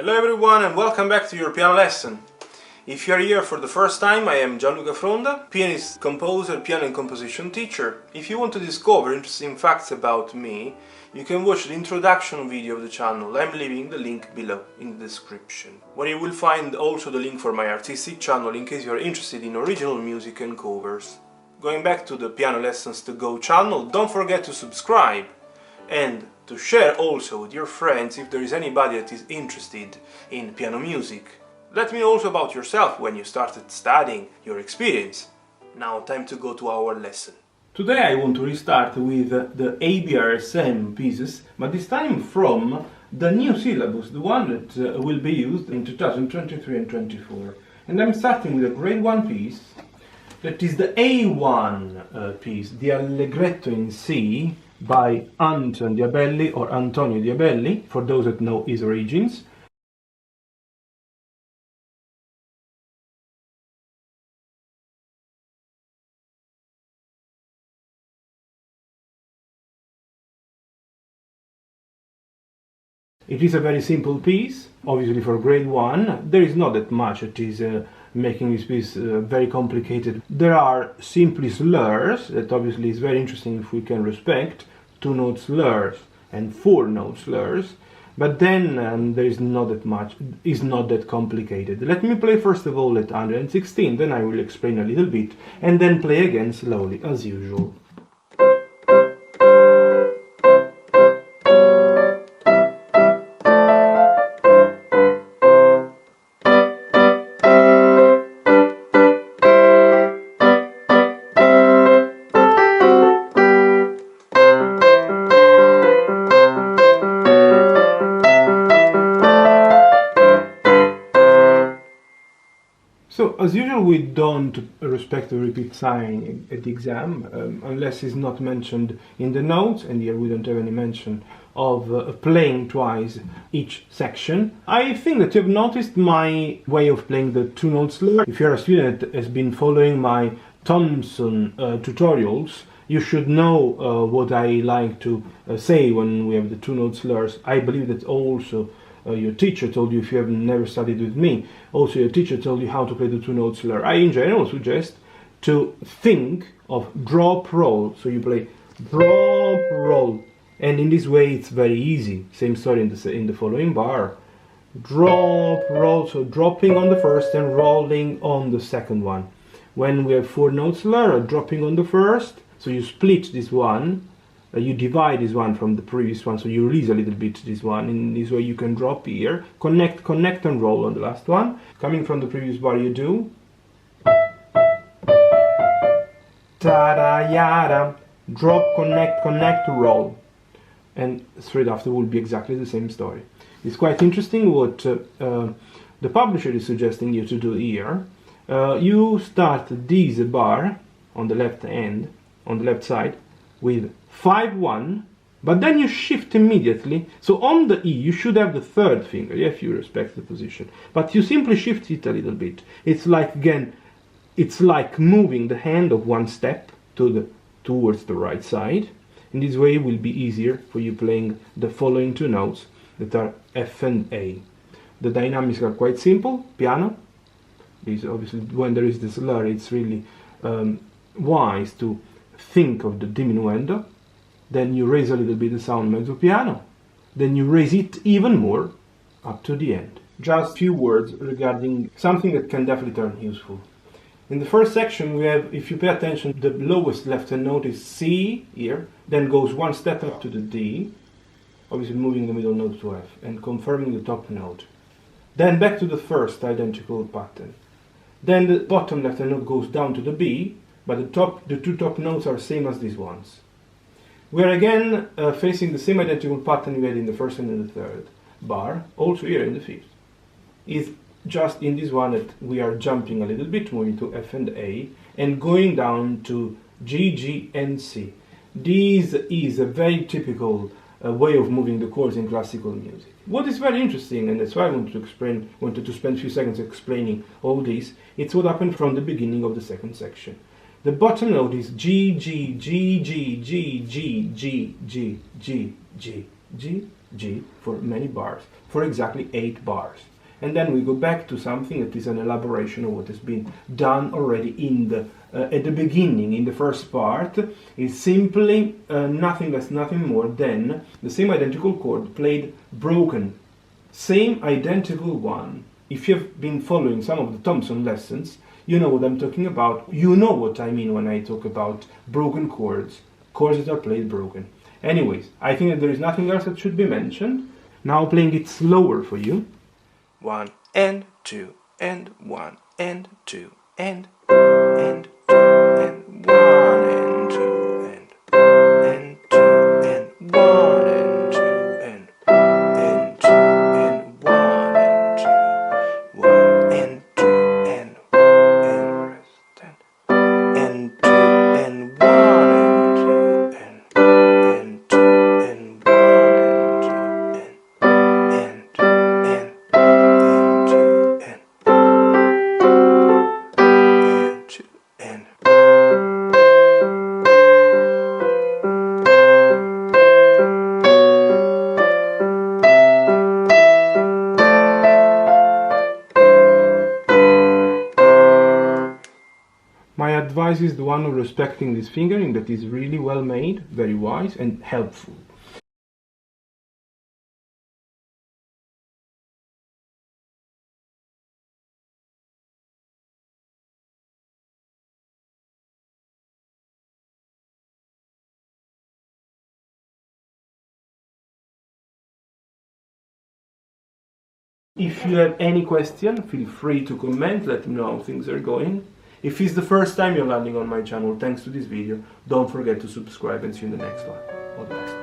Hello everyone and welcome back to your piano lesson. If you are here for the first time, I am Gianluca Fronda, pianist, composer, piano and composition teacher. If you want to discover interesting facts about me, you can watch the introduction video of the channel. I'm leaving the link below in the description, where you will find also the link for my artistic channel in case you are interested in original music and covers. Going back to the Piano Lessons to Go channel, don't forget to subscribe and to share also with your friends if there is anybody that is interested in piano music. Let me know also about yourself when you started studying, your experience. Now time to go to our lesson. Today I want to restart with the ABRSM pieces, but this time from the new syllabus, the one that will be used in 2023 and 24. And I'm starting with a grade 1 piece, that is the A1 piece, the Allegretto in C, by Anton Diabelli or Antonio Diabelli, for those that know his origins. It is a very simple piece, obviously for grade 1. There is not that much that is making this piece very complicated. There are simply slurs, that obviously is very interesting if we can respect, 2-note slurs and 4-note slurs, but then there is not that much, is not that complicated. Let me play first of all at 116, then I will explain a little bit, and then play again slowly, as usual. So, as usual, we don't respect the repeat sign at the exam, unless it's not mentioned in the notes, and here we don't have any mention of playing twice each section. I think that you've noticed my way of playing the 2-note slur. If you're a student that has been following my Thompson tutorials, you should know what I like to say when we have the 2-note slurs. I believe that also your teacher told you, if you have never studied with me, also your teacher told you how to play the 2-note slur. I in general suggest to think of drop roll, so you play drop roll, and in this way it's very easy. Same story in the following bar. Drop roll, so dropping on the first and rolling on the second one. When we have 4-note slur, dropping on the first, so you split this one, you divide this one from the previous one, so you release a little bit this one. In this way you can drop here, connect and roll on the last one. Coming from the previous bar you do ta-da-yada, drop, connect, roll, and straight after will be exactly the same story. It's quite interesting what the publisher is suggesting you to do here. You start this bar on the left hand, on the left side, with 5-1, but then you shift immediately. So on the E you should have the third finger, if you respect the position, but you simply shift it a little bit. It's like, again, it's like moving the hand of one step towards the right side. In this way it will be easier for you playing the following 2 notes that are F and A. The dynamics are quite simple. Piano is obviously, when there is the slur, it's really wise to think of the diminuendo, then you raise a little bit the sound mezzo piano, then you raise it even more up to the end. Just a few words regarding something that can definitely turn useful. In the first section we have, if you pay attention, the lowest left hand note is C here, then goes one step up to the D, obviously moving the middle note to F and confirming the top note. Then back to the first identical pattern. Then the bottom left hand note goes down to the B, but the 2 top notes are same as these ones. We are again facing the same identical pattern we had in the first and in the third bar, also here in the fifth. It's just in this one that we are jumping a little bit, moving to F and A, and going down to G, G and C. This is a very typical way of moving the chords in classical music. What is very interesting, and that's why I wanted to spend a few seconds explaining all this, it's what happened from the beginning of the second section. The bottom note is G, G, G, G, G, G, G, G, G, G, G, G for many bars, for exactly 8 bars. And then we go back to something that is an elaboration of what has been done already in the at the beginning, in the first part. Is simply nothing less, nothing more than the same identical chord played broken. Same identical one. If you've been following some of the Thompson lessons, you know what I'm talking about. You know what I mean when I talk about broken chords, chords that are played broken. Anyways, I think that there is nothing else that should be mentioned. Now playing it slower for you. 1 and 2 and 1 and 2 and 2 and 1 and 2 and 2 and 1 and 2 and 2 and 1 and 2 and rest and 2 and 1 and 2 and 2 and 1 and 2 My advice is the one of respecting this fingering, that is really well made, very wise and helpful. If you have any question, feel free to comment, let me know how things are going. If it's the first time you're landing on my channel thanks to this video, don't forget to subscribe and see you in the next one. All the best.